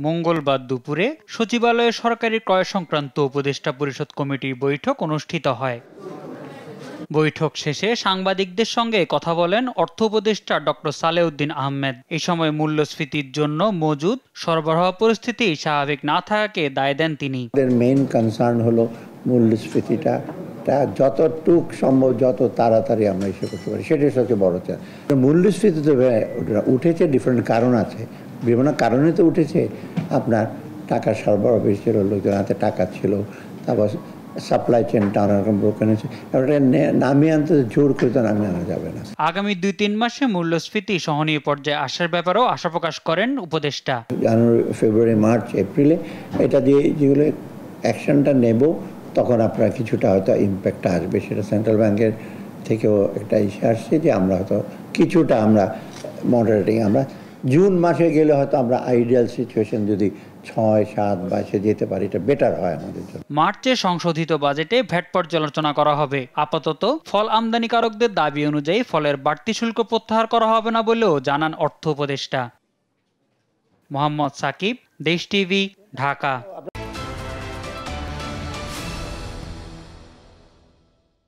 মঙ্গলবার দুপুরে সচিবালয়ে সরকারি ক্রয় সংক্রান্ত উপদেষ্টা পরিষদ কমিটির বৈঠক অনুষ্ঠিত হয়। বৈঠক শেষে সাংবাদিকদের সঙ্গে কথা বলেন অর্থ উপদেষ্টা ডক্টর সালেউদ্দিন আহমেদ। এই সময় মূল্যস্ফীতির জন্য মজুদ সরবরাহ পরিস্থিতি স্বাভাবিক না থাকাকে দায় দেন তিনি। মেইন কনসার্ন হলো মূল্যস্ফীতিটা যতটুক সম্ভব যত তাড়াতাড়ি আমরা এসে করতে পারি, সেটাই সবচেয়ে বড় চাপ। মূল্যস্ফীতি তো উঠেছে, ডিফারেন্ট কারণ আছে, বিভিন্ন কারণে তো উঠেছে। আপনার টাকা সরবরাহ বেশি ছিল, লোকজন হাতে টাকা ছিল, তারপর সাপ্লাই চেনটা অনেকরকম ব্রোকেন হয়েছে, নামিয়ে আনতে জোর করে তো নামিয়ে আনা যাবে না। আগামী 2-3 মাসে মূল্যস্ফীতি সহনীয় পর্যায়ে আসার ব্যাপারেও আশা প্রকাশ করেন উপদেষ্টা। জানুয়ারি, ফেব্রুয়ারি, মার্চ, এপ্রিলে এটা দিয়ে যেগুলো অ্যাকশনটা নেব, তখন আপনার কিছুটা হয়তো ইম্প্যাক্টটা আসবে। সেটা সেন্ট্রাল ব্যাংকের থেকেও একটা ইস্যু আসছে যে আমরা হয়তো কিছুটা আমরা মডারেটিং, আমরা জুন মাসে গেলে হয়তো আমরা আইডিয়াল সিচুয়েশন যদি 6-7 মাসে যেতে পারি, এটা বেটার হয় আমাদের জন্য। মার্চে সংশোধিত বাজেটে ভ্যাট পর্যালোচনা করা হবে। আপাতত ফল আমদানিকারকদের দাবি অনুযায়ী ফলের বাড়তি শুল্ক প্রত্যাহার করা হবে না বলেও জানান অর্থ উপদেষ্টা। মোহাম্মদ সাকিব, দেশ টিভি, ঢাকা।